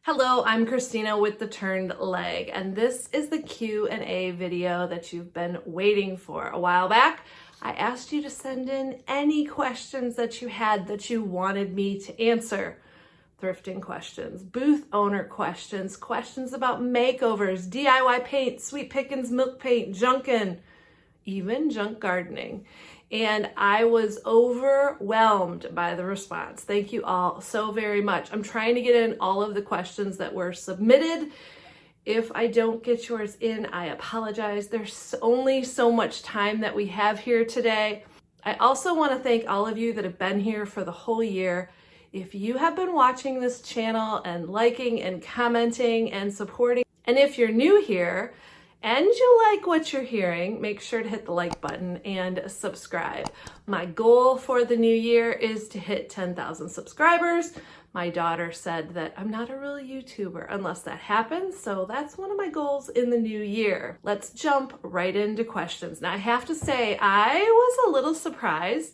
Hello, I'm Christina with The Turned Leg, and this is the Q&A video that you've been waiting for. A while back, I asked you to send in any questions that you had that you wanted me to answer. Thrifting questions, booth owner questions, questions about makeovers, DIY paint, sweet pickings, milk paint, junkin', even junk gardening. And I was overwhelmed by the response. Thank you all so very much. I'm trying to get in all of the questions that were submitted. If I don't get yours in, I apologize. There's only so much time that we have here today. I also want to thank all of you that have been here for the whole year. If you have been watching this channel and liking and commenting and supporting, and if you're new here, and you like what you're hearing, make sure to hit the like button and subscribe. My goal for the new year is to hit 10,000 subscribers. My daughter said that I'm not a real YouTuber unless that happens, so that's one of my goals in the new year. Let's jump right into questions. Now, I have to say, I was a little surprised.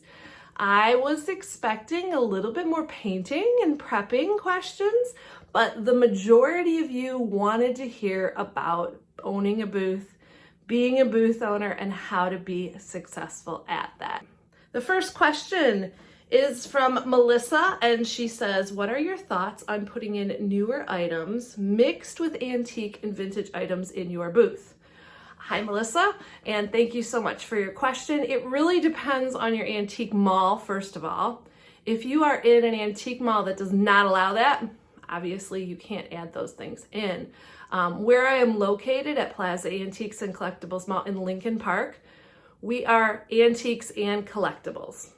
I was expecting a little bit more painting and prepping questions, but the majority of you wanted to hear about owning a booth, being a booth owner, and how to be successful at that. The first question is from Melissa, and she says, what are your thoughts on putting in newer items mixed with antique and vintage items in your booth? Hi, Melissa, and thank you so much for your question. It really depends on your antique mall, first of all. If you are in an antique mall that does not allow that, obviously you can't add those things in. Where I am located at Plaza Antiques and Collectibles Mall in Lincoln Park, we are antiques and collectibles.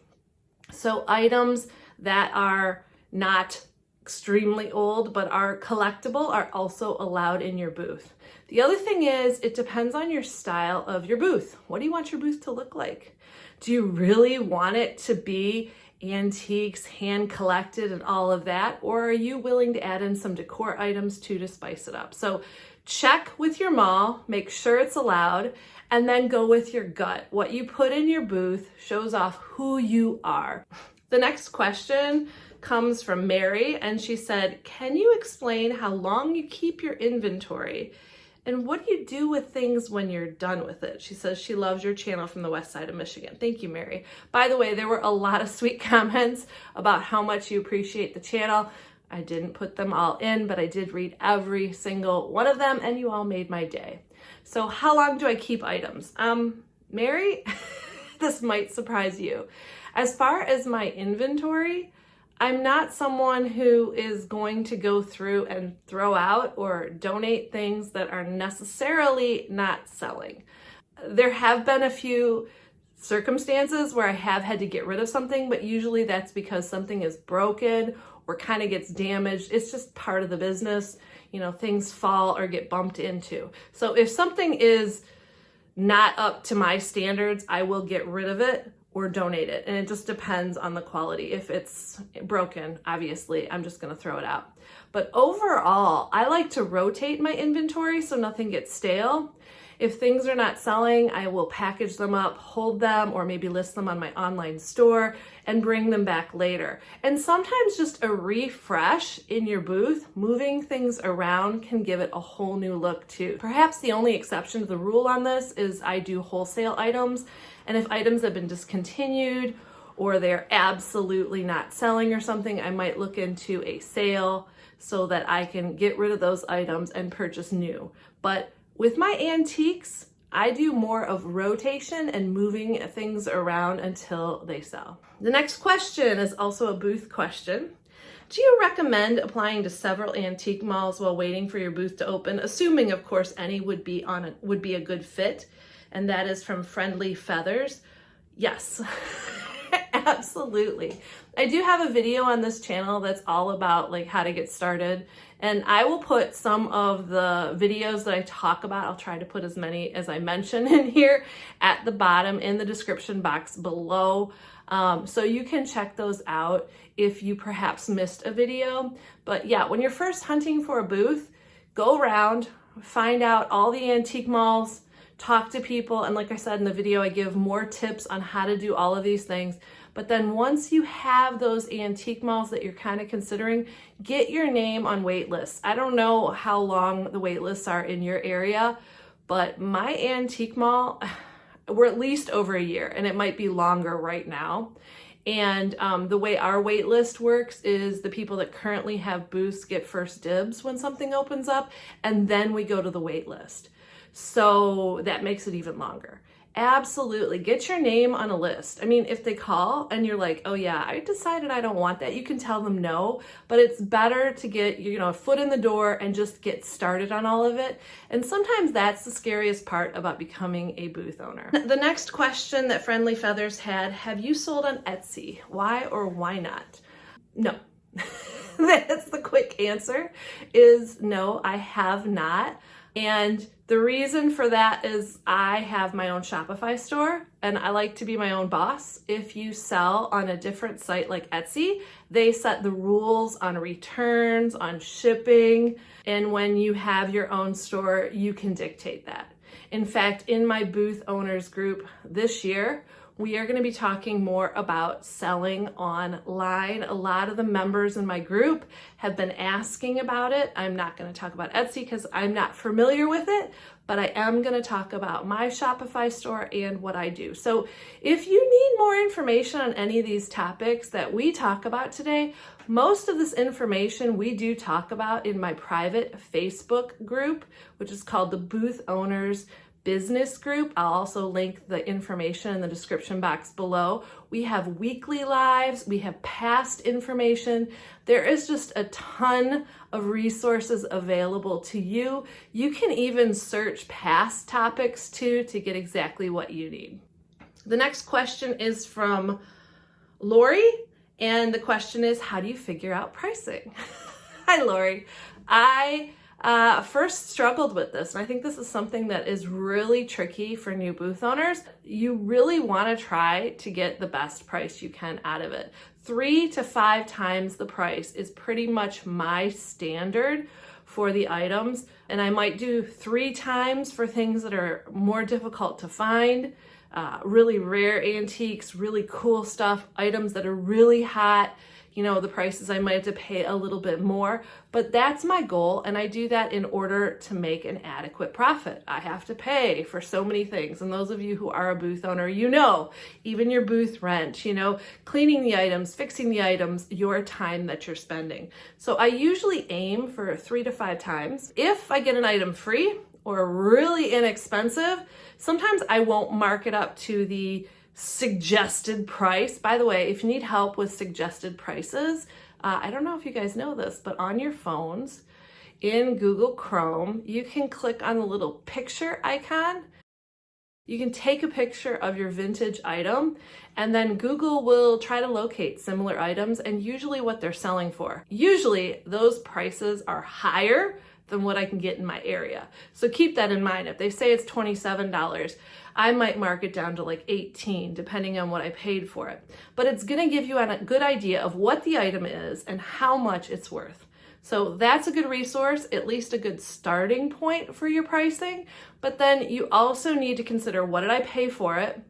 So items that are not extremely old but are collectible are also allowed in your booth. The other thing is, it depends on your style of your booth. What do you want your booth to look like? Do you really want it to be antiques, hand collected, and all of that? Or are you willing to add in some decor items too to spice it up? So check with your mall, make sure it's allowed, and then go with your gut. What you put in your booth shows off who you are. The next question comes from Mary, and she said, can you explain how long you keep your inventory? And what do you do with things when you're done with it? She says she loves your channel from the west side of Michigan. Thank you, Mary. By the way, there were a lot of sweet comments about how much you appreciate the channel. I didn't put them all in, but I did read every single one of them, and you all made my day. So how long do I keep items? Mary, this might surprise you. As far as my inventory, I'm not someone who is going to go through and throw out or donate things that are necessarily not selling. There have been a few circumstances where I have had to get rid of something, but usually that's because something is broken or kind of gets damaged. It's just part of the business. You know, things fall or get bumped into. So if something is not up to my standards, I will get rid of it or donate it. And it just depends on the quality. If it's broken, obviously, I'm just gonna throw it out. But overall, I like to rotate my inventory so nothing gets stale. If things are not selling, I will package them up, hold them, or maybe list them on my online store and bring them back later. And sometimes just a refresh in your booth, moving things around can give it a whole new look too. Perhaps the only exception to the rule on this is I do wholesale items. And if items have been discontinued or they're absolutely not selling or something, I might look into a sale so that I can get rid of those items and purchase new. But with my antiques, I do more of rotation and moving things around until they sell. The next question is also a booth question. Do you recommend applying to several antique malls while waiting for your booth to open? Assuming, of course, any would be a good fit. And that is from Friendly Feathers. Yes, absolutely. I do have a video on this channel that's all about like how to get started. And I will put some of the videos that I talk about, I'll try to put as many as I mention in here at the bottom in the description box below. So you can check those out if you perhaps missed a video. But yeah, when you're first hunting for a booth, go around, find out all the antique malls, talk to people, and like I said in the video, I give more tips on how to do all of these things. But then once you have those antique malls that you're kind of considering, get your name on wait lists. I don't know how long the wait lists are in your area, but my antique mall, we're at least over a year, and it might be longer right now. And the way our wait list works is the people that currently have booths get first dibs when something opens up, and then we go to the wait list. So that makes it even longer. Absolutely. Get your name on a list. I mean, if they call and you're like, oh yeah, I decided I don't want that, you can tell them no, but it's better to get, a foot in the door and just get started on all of it. And sometimes that's the scariest part about becoming a booth owner. The next question that Friendly Feathers had, have you sold on Etsy? Why or why not? No. That's the quick answer is no, I have not. And the reason for that is I have my own Shopify store and I like to be my own boss. If you sell on a different site like Etsy, they set the rules on returns, on shipping, and when you have your own store, you can dictate that. In fact, in my booth owners group this year, we are going to be talking more about selling online. A lot of the members in my group have been asking about it. I'm not going to talk about Etsy because I'm not familiar with it, but I am going to talk about my Shopify store and what I do. So if you need more information on any of these topics that we talk about today, most of this information we do talk about in my private Facebook group, which is called the Booth Owners Business Group. I'll also link the information in the description box below. We have weekly lives, we have past information. There is just a ton of resources available to you. You can even search past topics too to get exactly what you need. The next question is from Lori, and the question is, how do you figure out pricing? Hi, Lori. I first struggled with this, and I think this is something that is really tricky for new booth owners. You really want to try to get the best price you can out of it. 3 to 5 times the price is pretty much my standard for the items, and I might do 3 times for things that are more difficult to find, really rare antiques, really cool stuff, items that are really hot. The prices I might have to pay a little bit more, but that's my goal. And I do that in order to make an adequate profit. I have to pay for so many things. And those of you who are a booth owner, even your booth rent, cleaning the items, fixing the items, your time that you're spending. So I usually aim for 3 to 5 times. If I get an item free or really inexpensive, sometimes I won't mark it up to the suggested price. By the way, if you need help with suggested prices, I don't know if you guys know this, but on your phones in Google Chrome, you can click on the little picture icon. You can take a picture of your vintage item, and then Google will try to locate similar items and usually what they're selling for. Usually those prices are higher than what I can get in my area. So keep that in mind. If they say it's $27, I might mark it down to like $18, depending on what I paid for it. But it's gonna give you a good idea of what the item is and how much it's worth. So that's a good resource, at least a good starting point for your pricing. But then you also need to consider, what did I pay for it?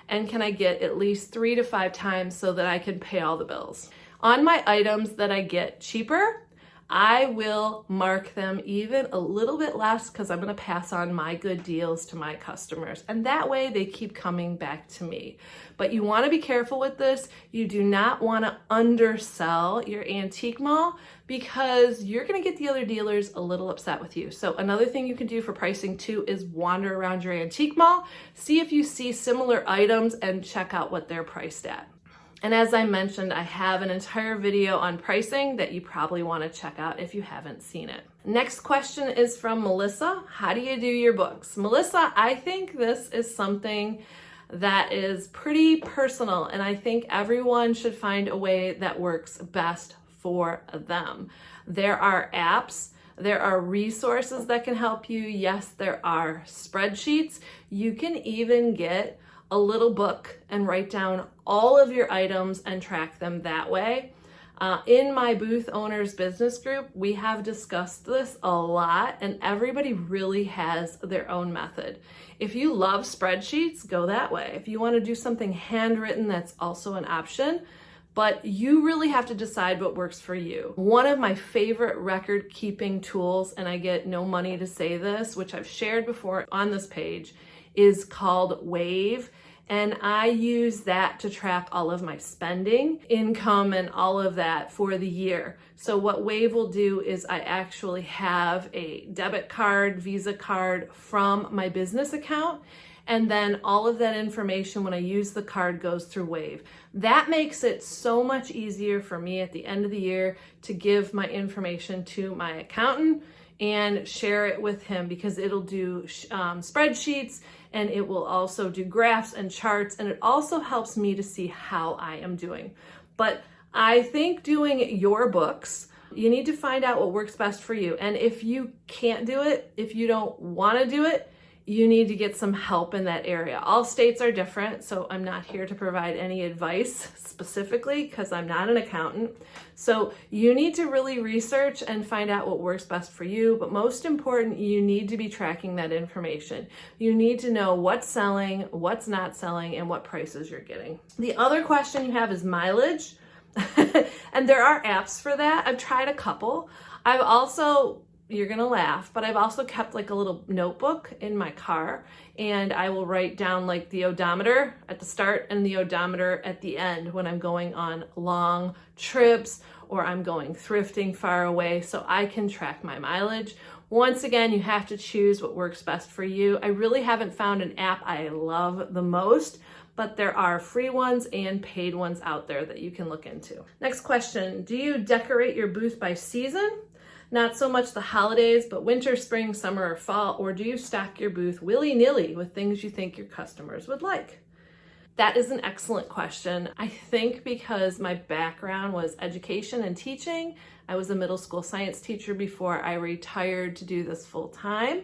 And can I get at least 3 to 5 times so that I can pay all the bills? On my items that I get cheaper, I will mark them even a little bit less because I'm going to pass on my good deals to my customers. And that way they keep coming back to me. But you want to be careful with this. You do not want to undersell your antique mall because you're going to get the other dealers a little upset with you. So another thing you can do for pricing too is wander around your antique mall, see if you see similar items and check out what they're priced at. And as I mentioned, I have an entire video on pricing that you probably want to check out if you haven't seen it. Next question is from Melissa. How do you do your books? Melissa, I think this is something that is pretty personal, and I think everyone should find a way that works best for them. There are apps, there are resources that can help you. Yes, there are spreadsheets. You can even get a little book and write down all of your items and track them that way. In my booth owners business group, we have discussed this a lot, and everybody really has their own method. If you love spreadsheets, go that way. If you want to do something handwritten, that's also an option, but you really have to decide what works for you. One of my favorite record keeping tools, and I get no money to say this, which I've shared before on this page, is called Wave. And I use that to track all of my spending, income, and all of that for the year. So what Wave will do is I actually have a debit card, Visa card from my business account, and then all of that information when I use the card goes through Wave. That makes it so much easier for me at the end of the year to give my information to my accountant and share it with him, because it'll do spreadsheets, and it will also do graphs and charts, and it also helps me to see how I am doing. But I think doing your books, you need to find out what works best for you. And if you can't do it, if you don't want to do it, you need to get some help in that area. All states are different, so I'm not here to provide any advice specifically because I'm not an accountant. So you need to really research and find out what works best for you, but most important, you need to be tracking that information. You need to know what's selling, what's not selling, and what prices you're getting. The other question you have is mileage, and there are apps for that. I've tried a couple. I've also, you're gonna laugh, but I've also kept like a little notebook in my car, and I will write down like the odometer at the start and the odometer at the end when I'm going on long trips or I'm going thrifting far away, so I can track my mileage. Once again, you have to choose what works best for you. I really haven't found an app I love the most, but there are free ones and paid ones out there that you can look into. Next question, do you decorate your booth by season? Not so much the holidays, but winter, spring, summer, or fall, or do you stock your booth willy-nilly with things you think your customers would like? That is an excellent question. I think because my background was education and teaching, I was a middle school science teacher before I retired to do this full time,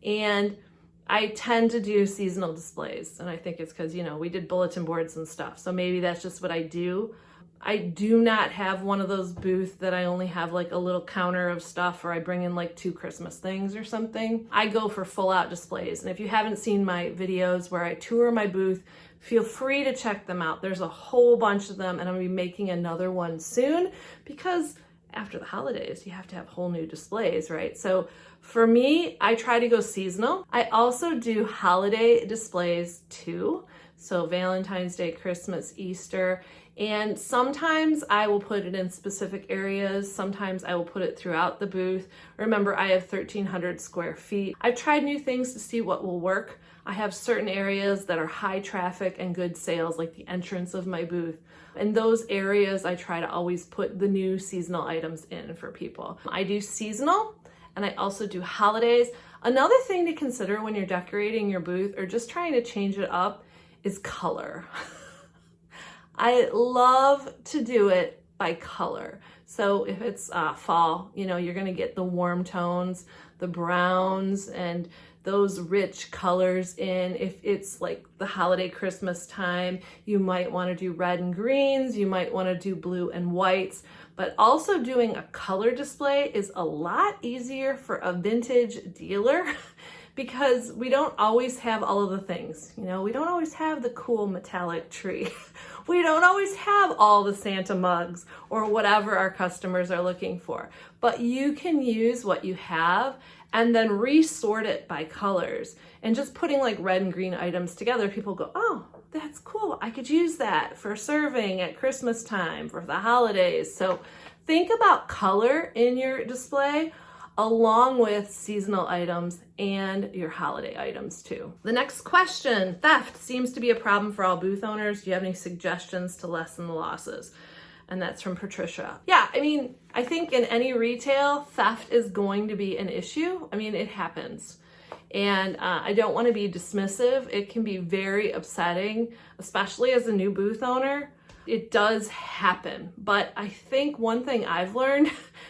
and I tend to do seasonal displays, and I think it's because, you know, we did bulletin boards and stuff, so maybe that's just what I do. I do not have one of those booths that I only have like a little counter of stuff, or I bring in like 2 Christmas things or something. I go for full out displays. And if you haven't seen my videos where I tour my booth, feel free to check them out. There's a whole bunch of them, and I'm gonna be making another one soon, because after the holidays, you have to have whole new displays, right? So for me, I try to go seasonal. I also do holiday displays too. So Valentine's Day, Christmas, Easter, and sometimes I will put it in specific areas. Sometimes I will put it throughout the booth. Remember, I have 1,300 square feet. I've tried new things to see what will work. I have certain areas that are high traffic and good sales, like the entrance of my booth. In those areas, I try to always put the new seasonal items in for people. I do seasonal, and I also do holidays. Another thing to consider when you're decorating your booth or just trying to change it up is color. I love to do it by color. So if it's fall, you know, you're gonna get the warm tones, the browns, and those rich colors in. If it's like the holiday Christmas time, you might wanna do red and greens, you might wanna do blue and whites, but also doing a color display is a lot easier for a vintage dealer because we don't always have all of the things. You know, we don't always have the cool metallic tree. We don't always have all the Santa mugs or whatever our customers are looking for, but you can use what you have and then resort it by colors. And just putting like red and green items together, people go, oh, that's cool. I could use that for serving at Christmas time, for the holidays. So think about color in your display along with seasonal items and your holiday items too. The next question, theft seems to be a problem for all booth owners. Do you have any suggestions to lessen the losses? And that's from Patricia. Yeah, I mean, I think in any retail, theft is going to be an issue. I mean, it happens. And I don't want to be dismissive. It can be very upsetting, especially as a new booth owner. It does happen. But I think one thing I've learned,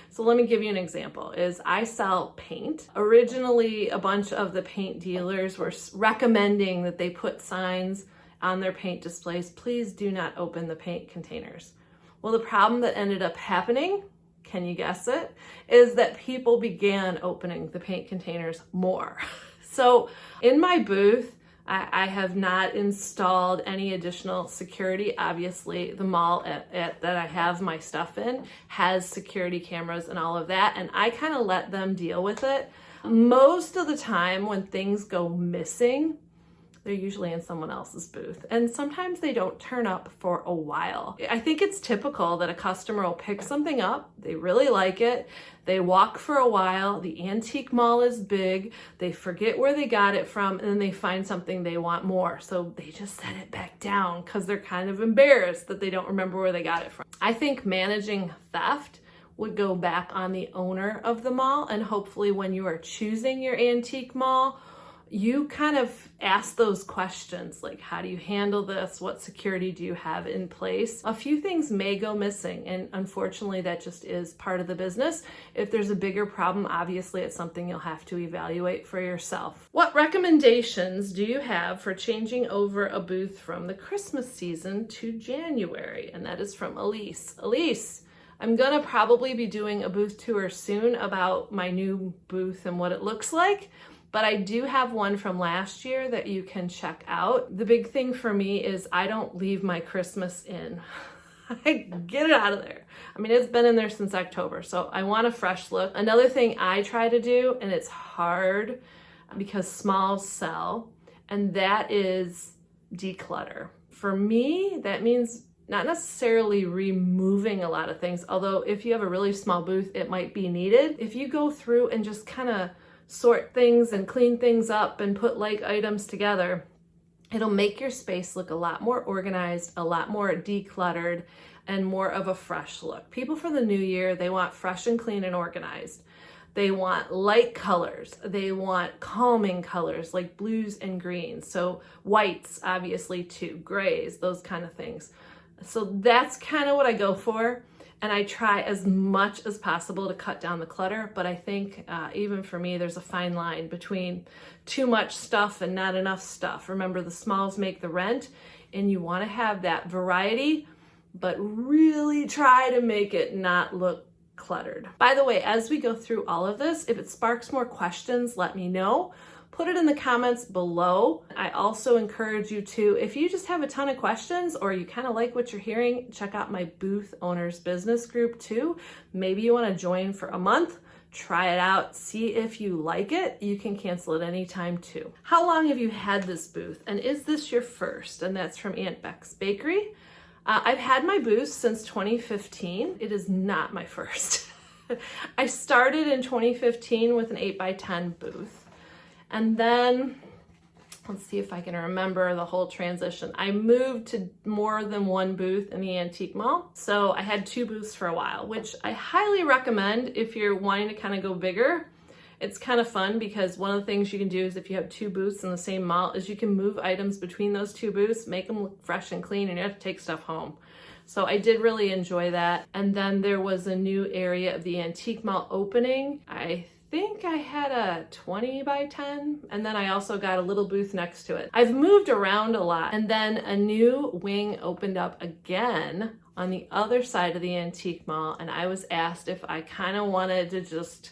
so let me give you an example, is I sell paint. Originally, a bunch of the paint dealers were recommending that they put signs on their paint displays, please do not open the paint containers. Well, the problem that ended up happening, can you guess it, is that people began opening the paint containers more. So in my booth, I have not installed any additional security. Obviously, the mall that I have my stuff in has security cameras and all of that, and I kind of let them deal with it. Most of the time when things go missing, they're usually in someone else's booth, and sometimes they don't turn up for a while. I think it's typical that a customer will pick something up, they really like it, they walk for a while, the antique mall is big, they forget where they got it from, and then they find something they want more. So they just set it back down because they're kind of embarrassed that they don't remember where they got it from. I think managing theft would go back on the owner of the mall, and hopefully when you are choosing your antique mall, you kind of ask those questions like, how do you handle this? What security do you have in place? A few things may go missing, and unfortunately that just is part of the business. If there's a bigger problem, obviously it's something you'll have to evaluate for yourself. What recommendations do you have for changing over a booth from the Christmas season to January? And that is from Elise. Elise, I'm gonna probably be doing a booth tour soon about my new booth and what it looks like. But I do have one from last year that you can check out. The big thing for me is I don't leave my Christmas in. I get it out of there. I mean, it's been in there since October, so I want a fresh look. Another thing I try to do, and it's hard because smalls sell, and that is declutter. For me, that means not necessarily removing a lot of things, although if you have a really small booth, it might be needed. If you go through and just kind of sort things and clean things up and put like items together, it'll make your space look a lot more organized, a lot more decluttered, and more of a fresh look. People for the new year, they want fresh and clean and organized. They want light colors. They want calming colors like blues and greens. So whites, obviously too, grays, those kind of things. So that's kind of what I go for. And I try as much as possible to cut down the clutter, but I think even for me, there's a fine line between too much stuff and not enough stuff. Remember, the smalls make the rent, and you want to have that variety, but really try to make it not look cluttered. By the way, as we go through all of this, if it sparks more questions, let me know. Put it in the comments below. I also encourage you to, if you just have a ton of questions or you kind of like what you're hearing, check out my Booth Owners Business Group too. Maybe you want to join for a month, try it out, see if you like it. You can cancel it anytime too. How long have you had this booth, and is this your first? And that's from Aunt Beck's Bakery. I've had my booth since 2015. It is not my first. I started in 2015 with an 8x10 booth. And then, let's see if I can remember the whole transition. I moved to more than one booth in the antique mall. So I had two booths for a while, which I highly recommend if you're wanting to kind of go bigger. It's kind of fun because one of the things you can do is if you have two booths in the same mall is you can move items between those two booths, make them look fresh and clean, and you have to take stuff home. So I did really enjoy that. And then there was a new area of the antique mall opening. I think I had a 20x10, and then I also got a little booth next to it. I've moved around a lot, and then a new wing opened up again on the other side of the antique mall, and I was asked if I kind of wanted to just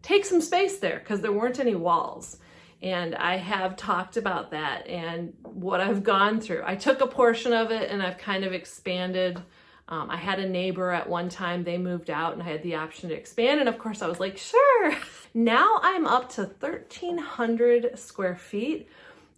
take some space there because there weren't any walls. And I have talked about that and what I've gone through. I took a portion of it and I've kind of expanded. I had a neighbor at one time, they moved out and I had the option to expand. And of course I was like, sure. Now I'm up to 1,300 square feet.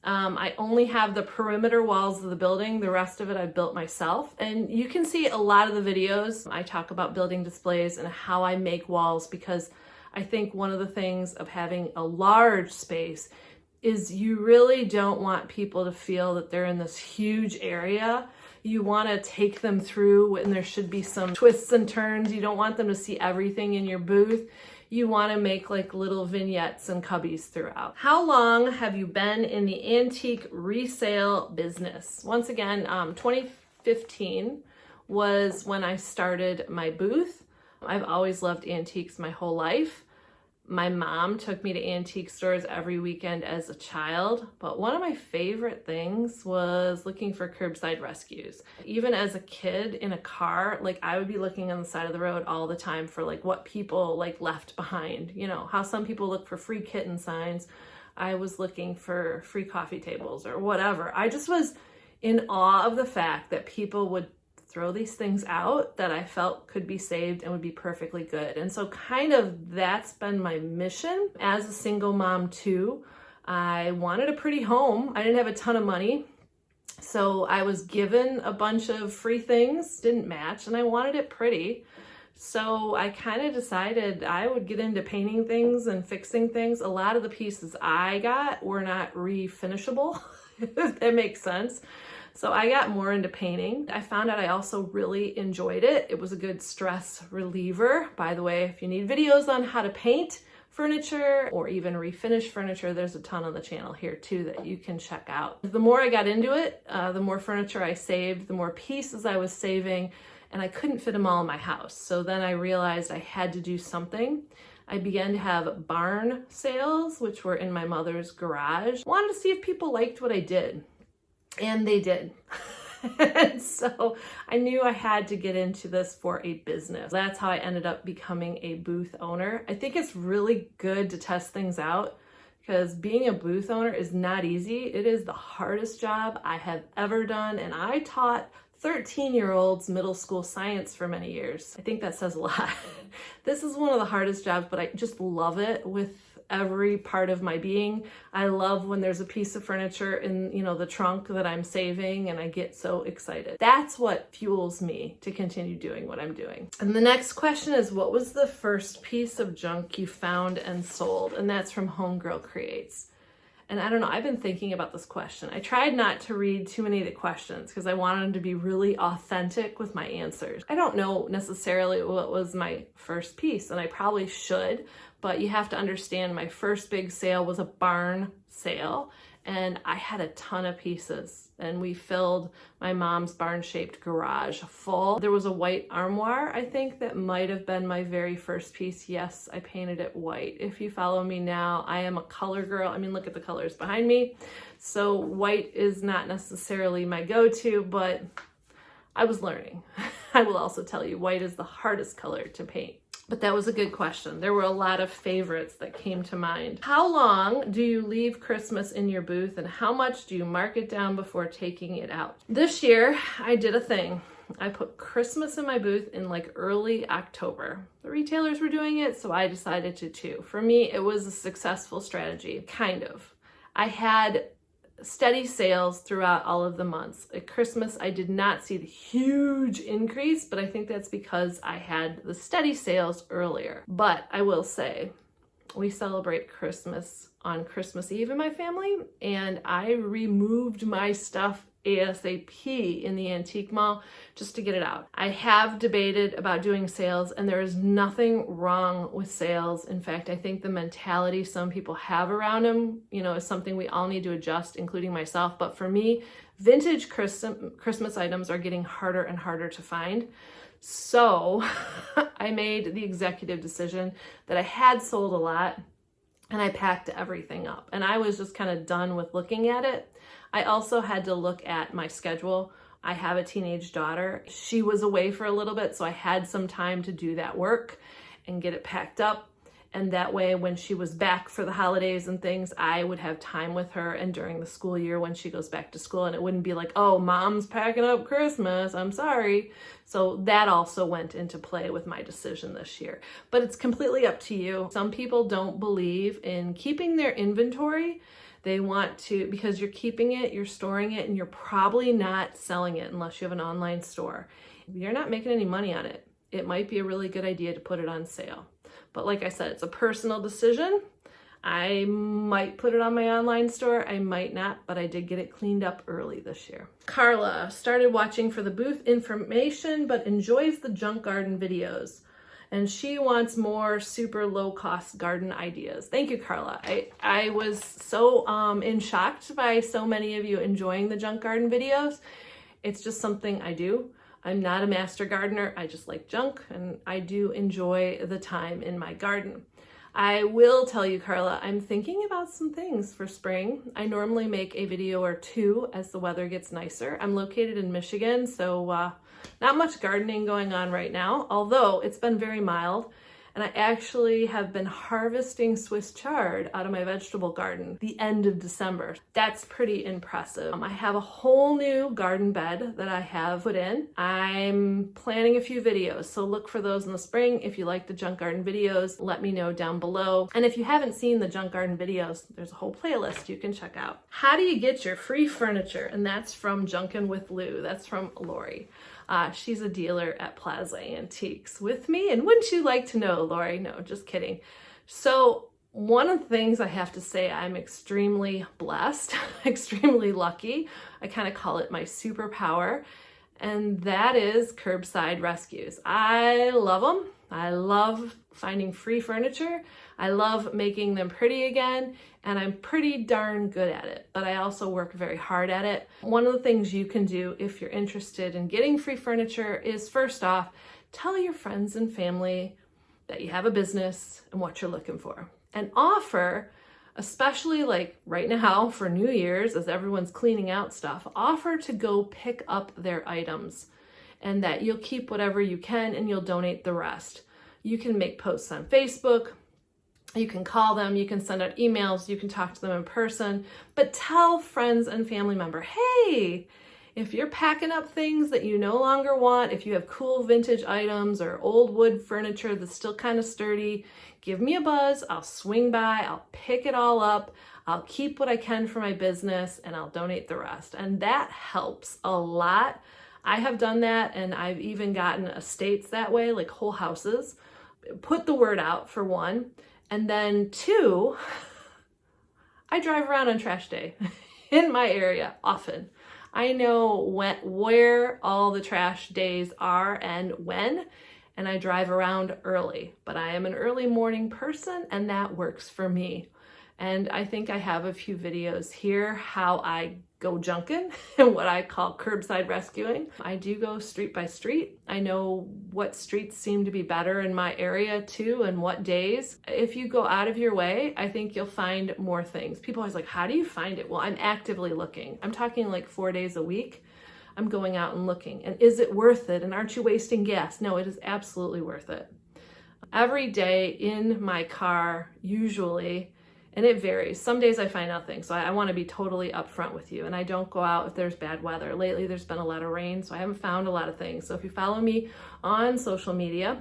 I only have the perimeter walls of the building. The rest of it I built myself. And you can see a lot of the videos. I talk about building displays and how I make walls, because I think one of the things of having a large space is you really don't want people to feel that they're in this huge area. You want to take them through, and there should be some twists and turns. You don't want them to see everything in your booth. You want to make like little vignettes and cubbies throughout. How long have you been in the antique resale business? Once again, 2015 was when I started my booth. I've always loved antiques my whole life. My mom took me to antique stores every weekend as a child, but one of my favorite things was looking for curbside rescues. Even as a kid in a car, like I would be looking on the side of the road all the time for like what people like left behind. You know, how some people look for free kitten signs. I was looking for free coffee tables or whatever. I just was in awe of the fact that people would throw these things out that I felt could be saved and would be perfectly good. And so kind of that's been my mission as a single mom too. I wanted a pretty home. I didn't have a ton of money. So I was given a bunch of free things, didn't match, and I wanted it pretty. So I kind of decided I would get into painting things and fixing things. A lot of the pieces I got were not refinishable, if that makes sense. So I got more into painting. I found out I also really enjoyed it. It was a good stress reliever. By the way, if you need videos on how to paint furniture or even refinish furniture, there's a ton on the channel here too that you can check out. The more I got into it, the more furniture I saved, the more pieces I was saving, and I couldn't fit them all in my house. So then I realized I had to do something. I began to have barn sales, which were in my mother's garage. Wanted to see if people liked what I did. And they did. And so I knew I had to get into this for a business. That's how I ended up becoming a booth owner. I think it's really good to test things out because being a booth owner is not easy. It is the hardest job I have ever done. And I taught 13-year-olds middle school science for many years. I think that says a lot. This is one of the hardest jobs, but I just love it with every part of my being. I love when there's a piece of furniture in, the trunk that I'm saving and I get so excited. That's what fuels me to continue doing what I'm doing. And the next question is, what was the first piece of junk you found and sold? And that's from Homegirl Creates. And I don't know, I've been thinking about this question. I tried not to read too many of the questions because I wanted them to be really authentic with my answers. I don't know necessarily what was my first piece, and I probably should, but you have to understand my first big sale was a barn sale, and I had a ton of pieces, and we filled my mom's barn-shaped garage full. There was a white armoire, I think, that might have been my very first piece. Yes, I painted it white. If you follow me now, I am a color girl. I mean, look at the colors behind me. So white is not necessarily my go-to, but I was learning. I will also tell you, white is the hardest color to paint. But that was a good question. There were a lot of favorites that came to mind. How long do you leave Christmas in your booth and how much do you mark it down before taking it out? This year, I did a thing. I put Christmas in my booth in like early October. The retailers were doing it, so I decided to too. For me, it was a successful strategy, kind of. I had steady sales throughout all of the months. At Christmas, I did not see the huge increase, but I think that's because I had the steady sales earlier. But I will say, we celebrate Christmas on Christmas Eve in my family, and I removed my stuff ASAP in the antique mall just to get it out. I have debated about doing sales, and there is nothing wrong with sales. In fact, I think the mentality some people have around them, is something we all need to adjust, including myself. But for me, vintage Christmas items are getting harder and harder to find. So I made the executive decision that I had sold a lot, and I packed everything up. And I was just kind of done with looking at it. I also had to look at my schedule. I have a teenage daughter. She was away for a little bit, so I had some time to do that work and get it packed up. And that way, when she was back for the holidays and things, I would have time with her, and during the school year when she goes back to school, and it wouldn't be like, oh, mom's packing up Christmas, I'm sorry. So that also went into play with my decision this year. But it's completely up to you. Some people don't believe in keeping their inventory. They want to, because you're keeping it, you're storing it, and you're probably not selling it unless you have an online store. You're not making any money on it. It might be a really good idea to put it on sale. But like I said, it's a personal decision. I might put it on my online store, I might not, but I did get it cleaned up early this year. Carla started watching for the booth information, but enjoys the junk garden videos. And she wants more super low cost garden ideas. Thank you, Carla. I was so shocked by so many of you enjoying the junk garden videos. It's just something I do. I'm not a master gardener. I just like junk, and I do enjoy the time in my garden. I will tell you, Carla, I'm thinking about some things for spring. I normally make a video or two as the weather gets nicer. I'm located in Michigan, so not much gardening going on right now, although it's been very mild. And I actually have been harvesting Swiss chard out of my vegetable garden the end of December. That's pretty impressive. I have a whole new garden bed that I have put in. I'm planning a few videos, so look for those in the spring. If you like the junk garden videos, let me know down below. And if you haven't seen the junk garden videos, there's a whole playlist you can check out. How do you get your free furniture? And that's from Junkin' with Lou. That's from Lori. She's a dealer at Plaza Antiques with me. And wouldn't you like to know, Lori? No, just kidding. So one of the things I have to say, I'm extremely blessed, extremely lucky. I kind of call it my superpower. And that is curbside rescues. I love them. I love finding free furniture. I love making them pretty again, and I'm pretty darn good at it, but I also work very hard at it. One of the things you can do if you're interested in getting free furniture is, first off, tell your friends and family that you have a business and what you're looking for, and offer, especially like right now for New Year's, as everyone's cleaning out stuff, offer to go pick up their items, and that you'll keep whatever you can and you'll donate the rest. You can make posts on Facebook, you can call them, you can send out emails, you can talk to them in person, but tell friends and family member, hey, if you're packing up things that you no longer want, if you have cool vintage items or old wood furniture that's still kind of sturdy, give me a buzz, I'll swing by, I'll pick it all up, I'll keep what I can for my business, and I'll donate the rest. And that helps a lot. I have done that, and I've even gotten estates that way, like whole houses. Put the word out, for one. And then two, I drive around on trash day in my area often. I know where all the trash days are and when, and I drive around early. But I am an early morning person, and that works for me. And I think I have a few videos here how I go junkin' and what I call curbside rescuing. I do go street by street. I know what streets seem to be better in my area too, and what days. If you go out of your way, I think you'll find more things. People are always like, how do you find it? Well, I'm actively looking. I'm talking like 4 days a week. I'm going out and looking. And is it worth it? And aren't you wasting gas? No, it is absolutely worth it. Every day in my car, usually, and it varies. Some days I find nothing, so I want to be totally upfront with you. And I don't go out if there's bad weather. Lately, there's been a lot of rain, so I haven't found a lot of things. So if you follow me on social media,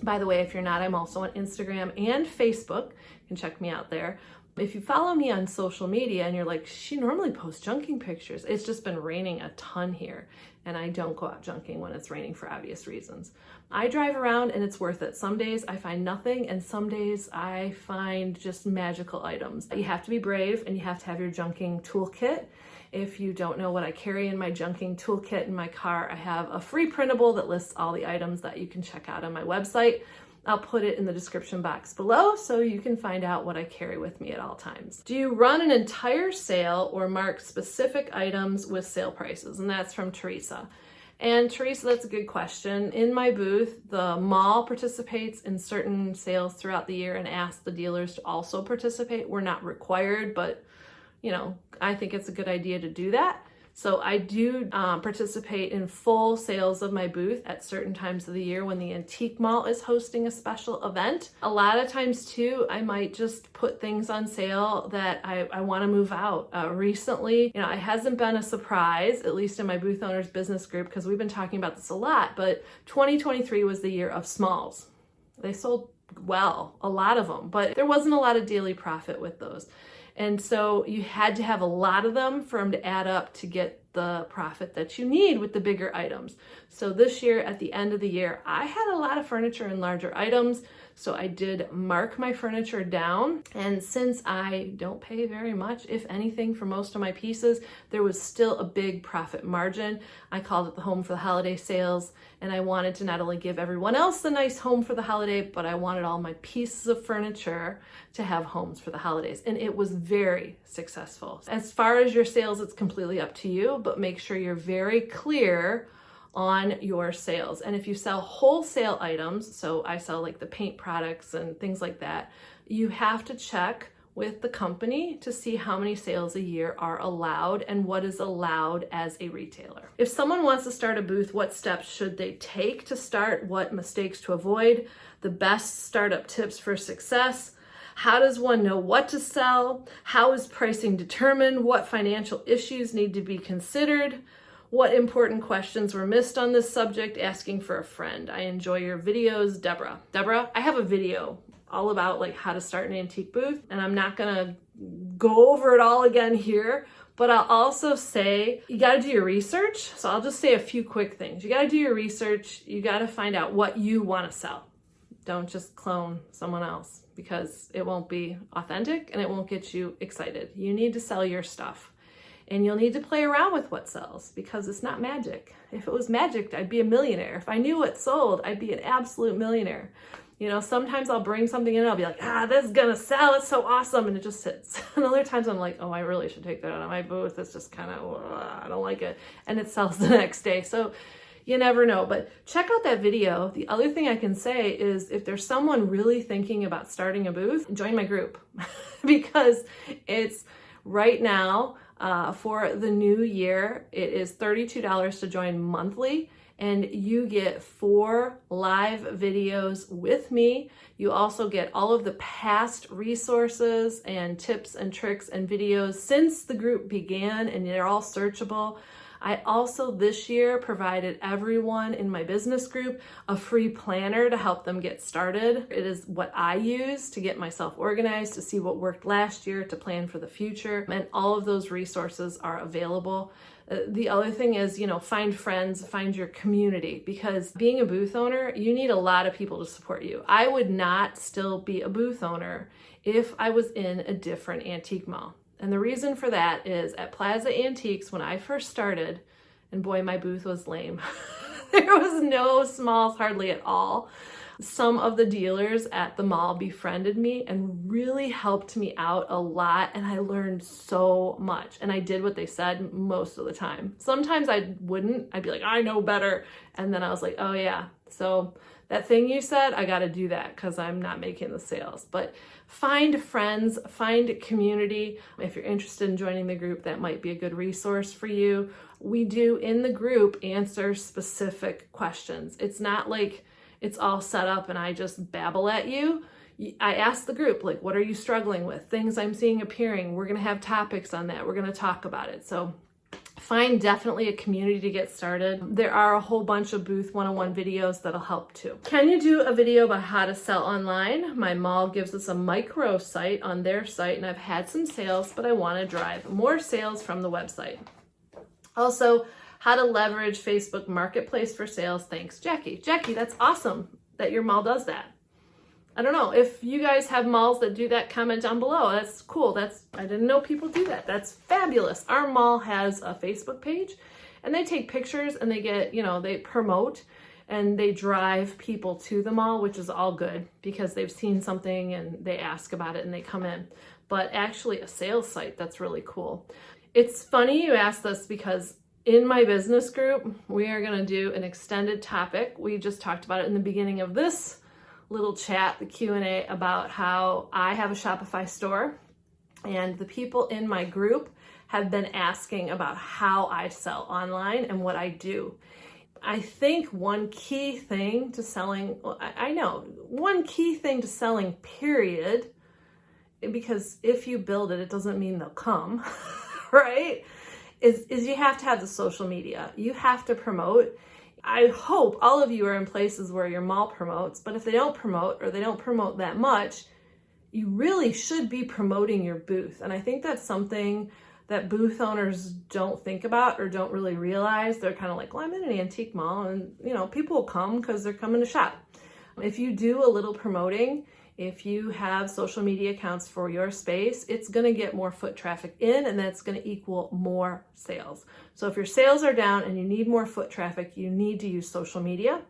by the way, if you're not, I'm also on Instagram and Facebook. You can check me out there. If you follow me on social media and you're like, she normally posts junking pictures, it's just been raining a ton here, and I don't go out junking when it's raining for obvious reasons. I drive around and it's worth it. Some days I find nothing, and some days I find just magical items. You have to be brave, and you have to have your junking toolkit. If you don't know what I carry in my junking toolkit in my car, I have a free printable that lists all the items that you can check out on my website. I'll put it in the description box below so you can find out what I carry with me at all times. Do you run an entire sale or mark specific items with sale prices? And that's from Teresa. And Teresa, that's a good question. In my booth, the mall participates in certain sales throughout the year and asks the dealers to also participate. We're not required, but I think it's a good idea to do that. So I do participate in full sales of my booth at certain times of the year when the antique mall is hosting a special event. A lot of times too, I might just put things on sale that I want to move out. Recently, it hasn't been a surprise, at least in my booth owners business group, because we've been talking about this a lot, but 2023 was the year of smalls. They sold well, a lot of them, but there wasn't a lot of daily profit with those. And so you had to have a lot of them for them to add up to get the profit that you need with the bigger items. So this year, at the end of the year, I had a lot of furniture and larger items. So I did mark my furniture down. And since I don't pay very much, if anything, for most of my pieces, there was still a big profit margin. I called it the home for the holiday sales. And I wanted to not only give everyone else a nice home for the holiday, but I wanted all my pieces of furniture to have homes for the holidays. And it was very successful. As far as your sales, it's completely up to you, but make sure you're very clear on your sales. And if you sell wholesale items, so I sell like the paint products and things like that, you have to check with the company to see how many sales a year are allowed and what is allowed as a retailer. If someone wants to start a booth, what steps should they take to start? What mistakes to avoid? The best startup tips for success? How does one know what to sell? How is pricing determined? What financial issues need to be considered? What important questions were missed on this subject? Asking for a friend. I enjoy your videos, Deborah. Deborah, I have a video all about like how to start an antique booth, and I'm not gonna go over it all again here, but I'll also say you gotta do your research. So I'll just say a few quick things. You gotta do your research. You gotta find out what you wanna sell. Don't just clone someone else because it won't be authentic and it won't get you excited. You need to sell your stuff. And you'll need to play around with what sells because it's not magic. If it was magic, I'd be a millionaire. If I knew what sold, I'd be an absolute millionaire. You know, sometimes I'll bring something in and I'll be like, this is gonna sell, it's so awesome, and it just sits. And other times I'm like, I really should take that out of my booth. It's just kind of, I don't like it. And it sells the next day. So you never know, but check out that video. The other thing I can say is if there's someone really thinking about starting a booth, join my group because it's right now for the new year, it is $32 to join monthly. And you get 4 live videos with me. You also get all of the past resources and tips and tricks and videos since the group began, and they're all searchable. I also this year provided everyone in my business group a free planner to help them get started. It is what I use to get myself organized, to see what worked last year, to plan for the future, and all of those resources are available. The other thing is, find friends, find your community, because being a booth owner, you need a lot of people to support you. I would not still be a booth owner if I was in a different antique mall. And the reason for that is at Plaza Antiques, when I first started, and boy, my booth was lame. There was no smalls hardly at all. Some of the dealers at the mall befriended me and really helped me out a lot, and I learned so much. And I did what they said most of the time. Sometimes I wouldn't. I'd be like, I know better. And then I was like, oh yeah, so that thing you said, I got to do that because I'm not making the sales. But find friends, find community. If you're interested in joining the group, that might be a good resource for you. We do in the group answer specific questions. It's not like it's all set up and I just babble at you. I ask the group, like, what are you struggling with? Things I'm seeing appearing. We're going to have topics on that. We're going to talk about it. So find definitely a community to get started. There are a whole bunch of Booth 101 videos that'll help too. Can you do a video about how to sell online? My mall gives us a micro site on their site, and I've had some sales, but I want to drive more sales from the website. Also, how to leverage Facebook Marketplace for sales. Thanks, Jackie. Jackie, that's awesome that your mall does that. I don't know if you guys have malls that do that, comment down below. That's cool. I didn't know people do that. That's fabulous. Our mall has a Facebook page and they take pictures and they get, they promote and they drive people to the mall, which is all good because they've seen something and they ask about it and they come in. But actually a sales site, that's really cool. It's funny you asked this because in my business group, we are going to do an extended topic. We just talked about it in the beginning of this little chat, the Q&A, about how I have a Shopify store, and the people in my group have been asking about how I sell online and what I do. I think one key thing to selling, period, because if you build it, it doesn't mean they'll come, right? Is you have to have the social media. You have to promote. I hope all of you are in places where your mall promotes, but if they don't promote or they don't promote that much, you really should be promoting your booth. And I think that's something that booth owners don't think about or don't really realize. They're kind of like, well, I'm in an antique mall and, people will come because they're coming to shop. If you do a little promoting, if you have social media accounts for your space, it's going to get more foot traffic in, and that's going to equal more sales. So if your sales are down and you need more foot traffic, you need to use social media.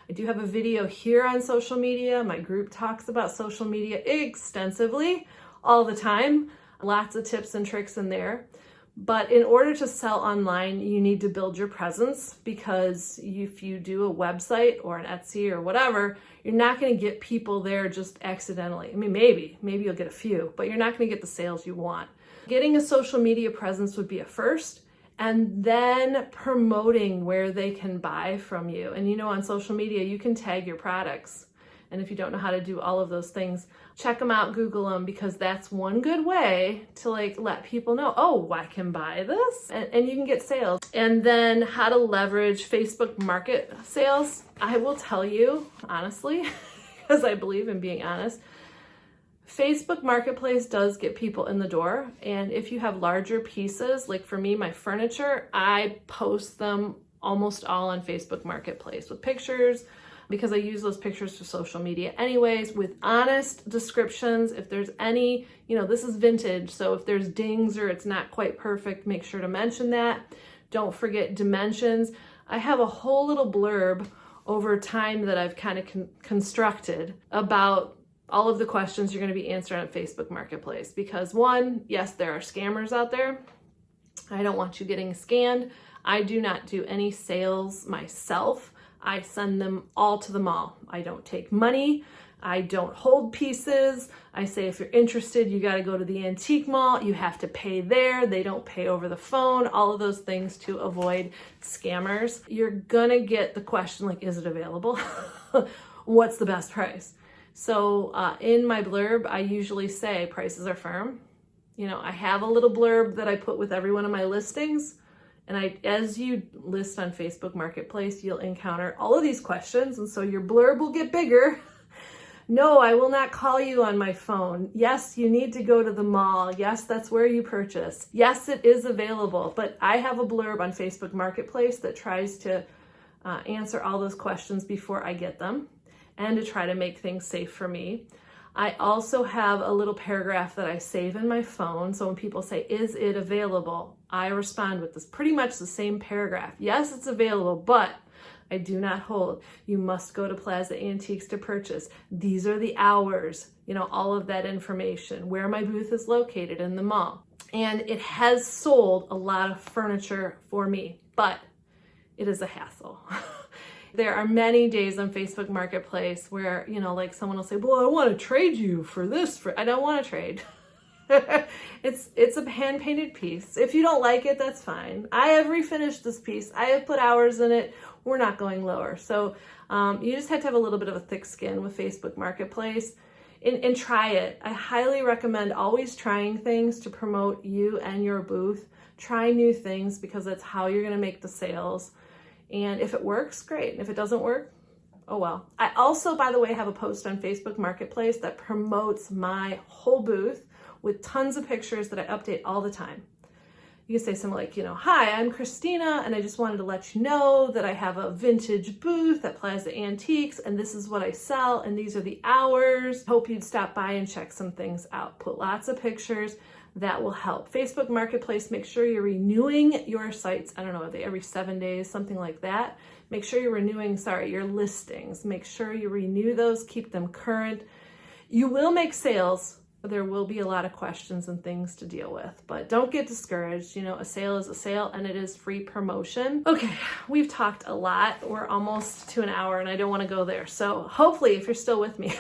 I do have a video here on social media. My group talks about social media extensively all the time. Lots of tips and tricks in there. But in order to sell online, you need to build your presence, because if you do a website or an Etsy or whatever, you're not going to get people there just accidentally. I mean, maybe you'll get a few, but you're not going to get the sales you want. Getting a social media presence would be a first, and then promoting where they can buy from you. And on social media, you can tag your products. And if you don't know how to do all of those things, check them out, Google them, because that's one good way to let people know, oh, I can buy this, and you can get sales. And then how to leverage Facebook Market sales. I will tell you, honestly, because I believe in being honest, Facebook Marketplace does get people in the door. And if you have larger pieces, like for me, my furniture, I post them almost all on Facebook Marketplace with pictures, because I use those pictures for social media anyways, with honest descriptions. If there's any, this is vintage, so if there's dings or it's not quite perfect, make sure to mention that. Don't forget dimensions. I have a whole little blurb over time that I've kind of constructed about all of the questions you're going to be answering on Facebook Marketplace. Because one, yes, there are scammers out there. I don't want you getting scanned. I do not do any sales myself. I send them all to the mall. I don't take money. I don't hold pieces. I say, if you're interested, you got to go to the antique mall. You have to pay there. They don't pay over the phone. All of those things to avoid scammers. You're going to get the question is it available? What's the best price? So in my blurb, I usually say prices are firm. I have a little blurb that I put with every one of my listings. And as you list on Facebook Marketplace, you'll encounter all of these questions. And so your blurb will get bigger. No, I will not call you on my phone. Yes, you need to go to the mall. Yes, that's where you purchase. Yes, it is available. But I have a blurb on Facebook Marketplace that tries to answer all those questions before I get them, and to try to make things safe for me. I also have a little paragraph that I save in my phone. So when people say, is it available? I respond with this pretty much the same paragraph. Yes, it's available, but I do not hold. You must go to Plaza Antiques to purchase. These are the hours, all of that information, where my booth is located in the mall. And it has sold a lot of furniture for me, but it is a hassle. There are many days on Facebook Marketplace where, someone will say, well, I want to trade you for this. I don't want to trade. It's a hand-painted piece. If you don't like it, that's fine. I have refinished this piece. I have put hours in it. We're not going lower. So you just have to have a little bit of a thick skin with Facebook Marketplace and try it. I highly recommend always trying things to promote you and your booth. Try new things, because that's how you're going to make the sales. And if it works, great. And if it doesn't work, oh well. I also, by the way, have a post on Facebook Marketplace that promotes my whole booth with tons of pictures that I update all the time. You can say something like, hi, I'm Christina, and I just wanted to let you know that I have a vintage booth at Plaza Antiques, and this is what I sell, and these are the hours. Hope you'd stop by and check some things out. Put lots of pictures. That will help. Facebook Marketplace, make sure you're renewing your sites. I don't know, are they every 7 days, something like that? Make sure you're renewing, your listings. Make sure you renew those, keep them current. You will make sales. There will be a lot of questions and things to deal with, but don't get discouraged. A sale is a sale, and it is free promotion. Okay, we've talked a lot. We're almost to an hour, and I don't want to go there. So hopefully, if you're still with me,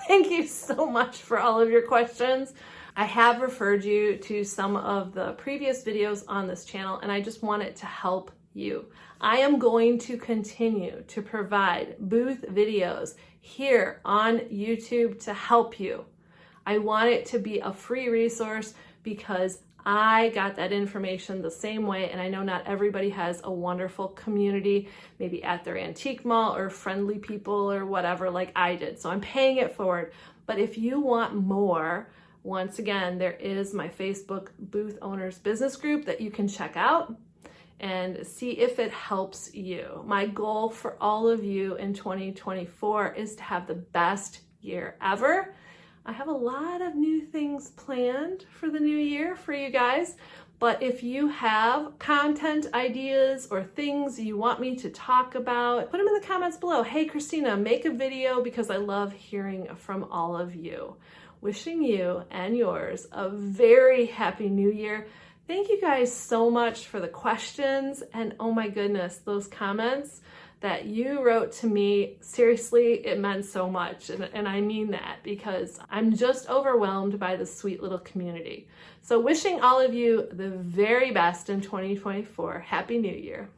thank you so much for all of your questions. I have referred you to some of the previous videos on this channel, and I just want it to help you. I am going to continue to provide booth videos here on YouTube to help you. I want it to be a free resource because I got that information the same way, and I know not everybody has a wonderful community, maybe at their antique mall or friendly people or whatever like I did. So I'm paying it forward. But if you want more, once again, there is my Facebook Booth Owners Business Group that you can check out and see if it helps you. My goal for all of you in 2024 is to have the best year ever. I have a lot of new things planned for the new year for you guys, but if you have content ideas or things you want me to talk about, put them in the comments below. Hey, Christina, make a video, because I love hearing from all of you. Wishing you and yours a very happy new year. Thank you guys so much for the questions, and oh my goodness, those comments that you wrote to me, seriously, it meant so much. And I mean that because I'm just overwhelmed by this sweet little community. So wishing all of you the very best in 2024. Happy New Year.